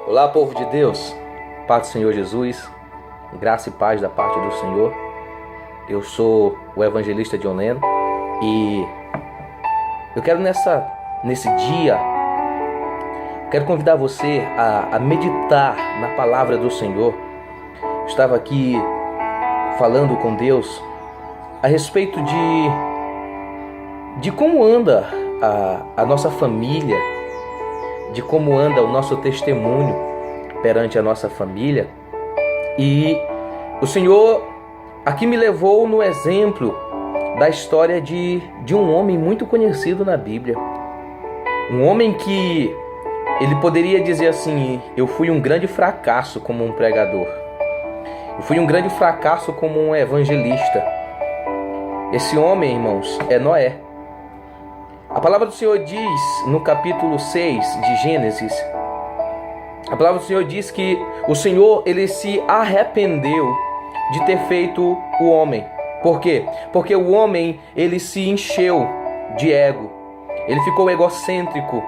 Olá, povo de Deus, paz do Senhor Jesus, graça e paz da parte do Senhor. Eu sou o evangelista John Leno e eu quero nesse dia, quero convidar você a meditar na palavra do Senhor. Eu estava aqui falando com Deus a respeito de como anda a nossa família, de como anda o nosso testemunho perante a nossa família. E o Senhor aqui me levou no exemplo da história de um homem muito conhecido na Bíblia. Um homem que ele poderia dizer assim: eu fui um grande fracasso como um pregador. Eu fui um grande fracasso como um evangelista. Esse homem, irmãos, é Noé. A palavra do Senhor diz no capítulo 6 de Gênesis, a palavra do Senhor diz que o Senhor, ele se arrependeu de ter feito o homem. Por quê? Porque o homem, ele se encheu de ego, ele ficou egocêntrico,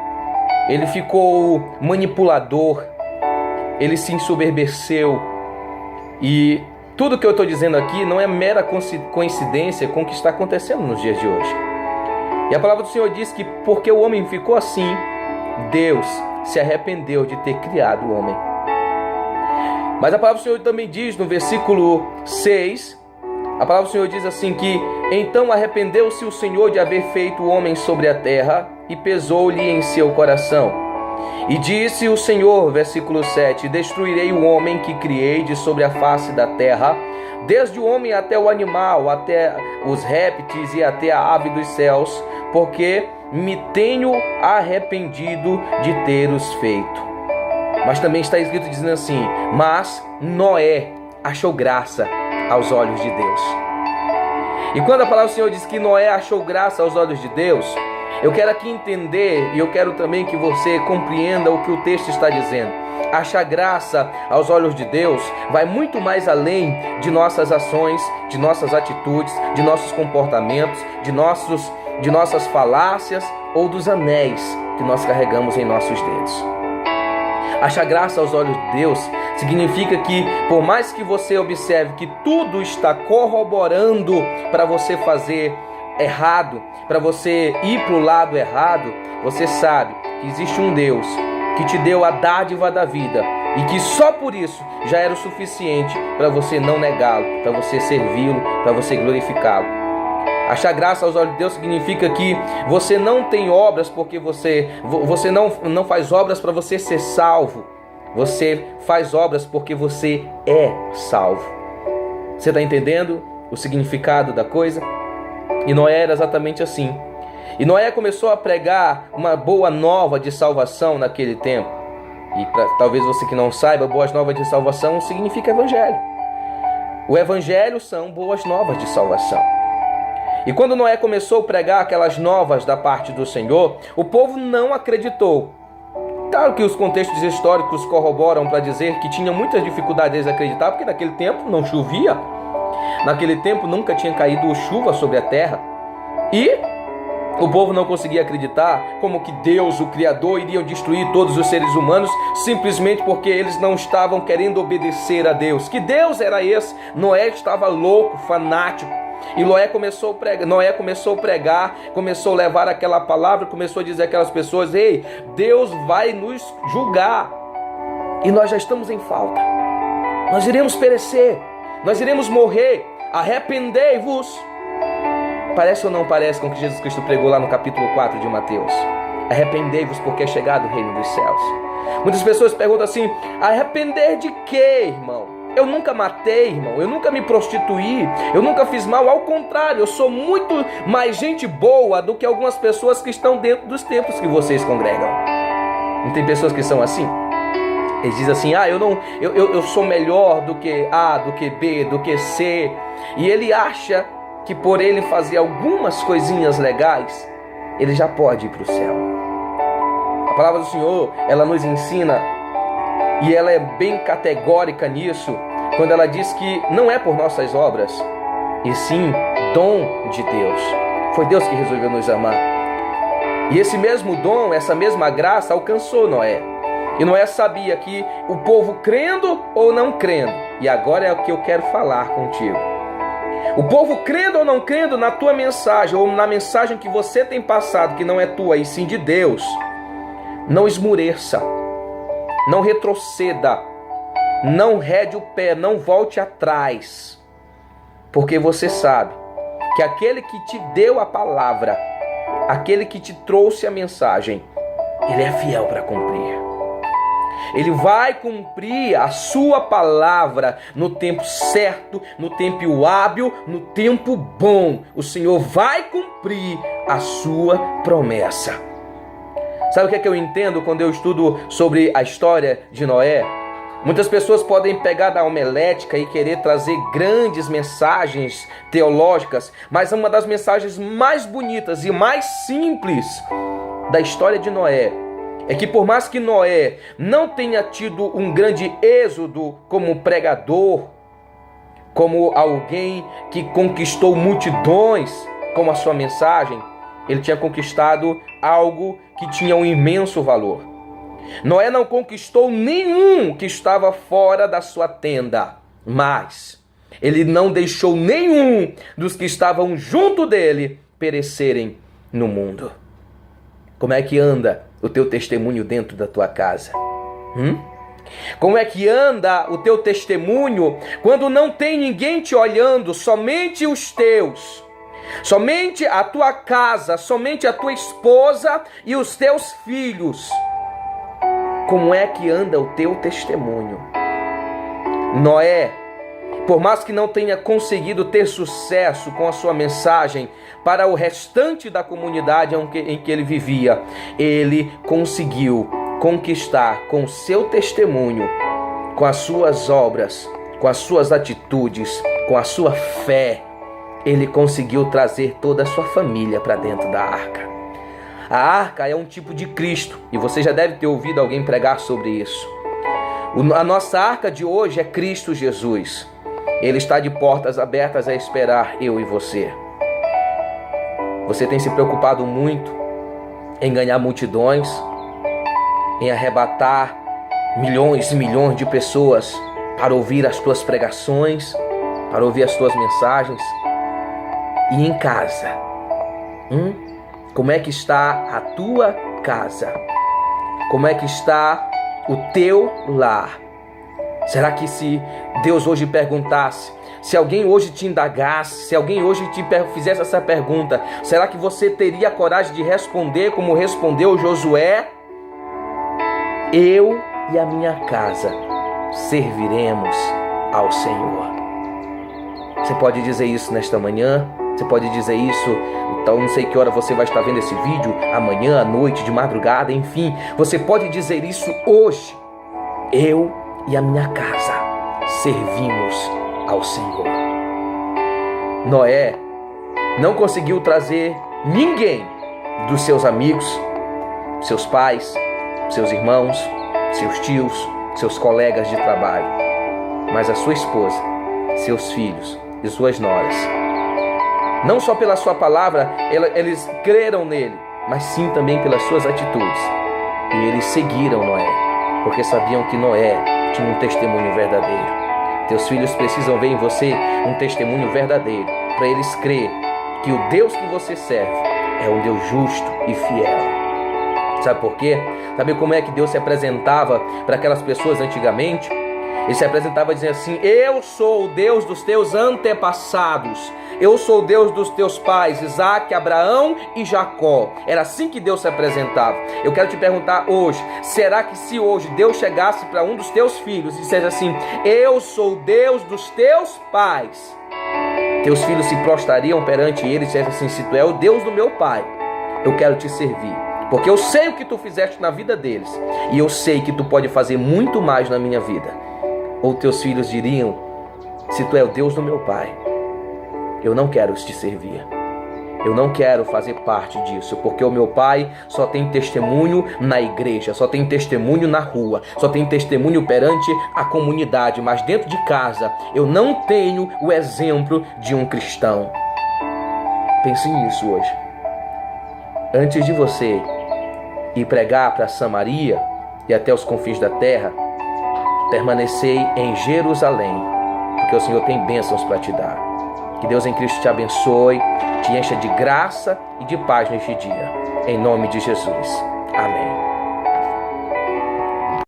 ele ficou manipulador, ele se ensoberbeceu. E tudo que eu estou dizendo aqui não é mera coincidência com o que está acontecendo nos dias de hoje. E a palavra do Senhor diz que porque o homem ficou assim, Deus se arrependeu de ter criado o homem. Mas a palavra do Senhor também diz no versículo 6, a palavra do Senhor diz assim que então arrependeu-se o Senhor de haver feito o homem sobre a terra e pesou-lhe em seu coração. E disse o Senhor, versículo 7, destruirei o homem que criei de sobre a face da terra, desde o homem até o animal, até os répteis e até a ave dos céus, porque me tenho arrependido de ter-os feito. Mas também está escrito dizendo assim: mas Noé achou graça aos olhos de Deus. E quando a palavra do Senhor diz que Noé achou graça aos olhos de Deus, eu quero aqui entender, e eu quero também que você compreenda o que o texto está dizendo. Achar graça aos olhos de Deus vai muito mais além de nossas ações, de nossas atitudes, de nossos comportamentos, de nossas falácias ou dos anéis que nós carregamos em nossos dedos. Achar graça aos olhos de Deus significa que, por mais que você observe que tudo está corroborando para você fazer errado, para você ir para o lado errado, você sabe que existe um Deus que te deu a dádiva da vida e que só por isso já era o suficiente para você não negá-lo, para você servi-lo, para você glorificá-lo. Achar graça aos olhos de Deus significa que você não tem obras porque você não faz obras para você ser salvo. Você faz obras porque você é salvo. Você está entendendo o significado da coisa? E Noé era exatamente assim. E Noé começou a pregar uma boa nova de salvação naquele tempo. E talvez você que não saiba, boas novas de salvação significa evangelho. O evangelho são boas novas de salvação. E quando Noé começou a pregar aquelas novas da parte do Senhor, o povo não acreditou. Claro que os contextos históricos corroboram para dizer que tinha muitas dificuldades de acreditar, porque naquele tempo não chovia. Naquele tempo nunca tinha caído chuva sobre a terra. E o povo não conseguia acreditar como que Deus, o Criador, iria destruir todos os seres humanos simplesmente porque eles não estavam querendo obedecer a Deus. Que Deus era esse? Noé estava louco, fanático. E Noé começou a pregar, começou a levar aquela palavra, começou a dizer àquelas pessoas: ei, Deus vai nos julgar. E nós já estamos em falta. Nós iremos perecer. Nós iremos morrer. Arrependei-vos. Parece ou não parece com o que Jesus Cristo pregou lá no capítulo 4 de Mateus? Arrependei-vos porque é chegado o reino dos céus. Muitas pessoas perguntam assim: arrepender de quê, irmão? Eu nunca matei, irmão. Eu nunca me prostituí. Eu nunca fiz mal. Ao contrário, eu sou muito mais gente boa do que algumas pessoas que estão dentro dos templos que vocês congregam. Não tem pessoas que são assim? Eles dizem assim: eu sou melhor do que A, do que B, do que C. E ele acha que por ele fazer algumas coisinhas legais, ele já pode ir para o céu. A palavra do Senhor, ela nos ensina, e ela é bem categórica nisso, quando ela diz que não é por nossas obras, e sim dom de Deus. Foi Deus que resolveu nos amar. E esse mesmo dom, essa mesma graça alcançou Noé. E Noé sabia que o povo crendo ou não crendo, e agora é o que eu quero falar contigo. O povo crendo ou não crendo na tua mensagem, ou na mensagem que você tem passado, que não é tua e sim de Deus, não esmureça, não retroceda, não rede o pé, não volte atrás, porque você sabe que aquele que te deu a palavra, aquele que te trouxe a mensagem, ele é fiel para cumprir. Ele vai cumprir a sua palavra no tempo certo, no tempo hábil, no tempo bom. O Senhor vai cumprir a sua promessa. Sabe o que eu entendo quando eu estudo sobre a história de Noé? Muitas pessoas podem pegar da homilética e querer trazer grandes mensagens teológicas, mas uma das mensagens mais bonitas e mais simples da história de Noé é que, por mais que Noé não tenha tido um grande êxodo como pregador, como alguém que conquistou multidões com a sua mensagem, ele tinha conquistado algo que tinha um imenso valor. Noé não conquistou nenhum que estava fora da sua tenda, mas ele não deixou nenhum dos que estavam junto dele perecerem no mundo. Como é que anda o teu testemunho dentro da tua casa? Como é que anda o teu testemunho quando não tem ninguém te olhando, somente os teus? Somente a tua casa, somente a tua esposa e os teus filhos. Como é que anda o teu testemunho? Noé, por mais que não tenha conseguido ter sucesso com a sua mensagem para o restante da comunidade em que ele vivia, ele conseguiu conquistar com o seu testemunho, com as suas obras, com as suas atitudes, com a sua fé, ele conseguiu trazer toda a sua família para dentro da arca. A arca é um tipo de Cristo, e você já deve ter ouvido alguém pregar sobre isso. A nossa arca de hoje é Cristo Jesus. Ele está de portas abertas a esperar eu e você. Você tem se preocupado muito em ganhar multidões, em arrebatar milhões e milhões de pessoas para ouvir as tuas pregações, para ouvir as tuas mensagens. E em casa, como é que está a tua casa? Como é que está o teu lar? Será que se Deus hoje perguntasse, se alguém hoje te indagasse, se alguém hoje te fizesse essa pergunta, será que você teria coragem de responder como respondeu Josué? Eu e a minha casa serviremos ao Senhor. Você pode dizer isso nesta manhã? Você pode dizer isso, então não sei que hora você vai estar vendo esse vídeo, amanhã, à noite, de madrugada, enfim. Você pode dizer isso hoje. Eu e a minha casa servimos ao Senhor. Noé não conseguiu trazer ninguém dos seus amigos, seus pais, seus irmãos, seus tios, seus colegas de trabalho, mas a sua esposa, seus filhos e suas noras. Não só pela sua palavra, eles creram nele, mas sim também pelas suas atitudes. E eles seguiram Noé, porque sabiam que Noé tinha um testemunho verdadeiro. Teus filhos precisam ver em você um testemunho verdadeiro, para eles crer que o Deus que você serve é um Deus justo e fiel. Sabe por quê? Sabe como é que Deus se apresentava para aquelas pessoas antigamente? Ele se apresentava dizendo assim: eu sou o Deus dos teus antepassados, eu sou o Deus dos teus pais, Isaac, Abraão e Jacó. Era assim que Deus se apresentava. Eu quero te perguntar hoje, será que se hoje Deus chegasse para um dos teus filhos e dissesse assim: eu sou o Deus dos teus pais, teus filhos se prostrariam perante ele e dissessem assim: se tu é o Deus do meu pai, eu quero te servir, porque eu sei o que tu fizeste na vida deles, e eu sei que tu pode fazer muito mais na minha vida? Ou teus filhos diriam: se tu é o Deus do meu pai, eu não quero te servir, eu não quero fazer parte disso, porque o meu pai só tem testemunho na igreja, só tem testemunho na rua, só tem testemunho perante a comunidade, mas dentro de casa eu não tenho o exemplo de um cristão. Pense nisso hoje. Antes de você ir pregar para Samaria, e até os confins da terra, permanecei em Jerusalém, porque o Senhor tem bênçãos para te dar. Que Deus em Cristo te abençoe, te encha de graça e de paz neste dia. Em nome de Jesus. Amém.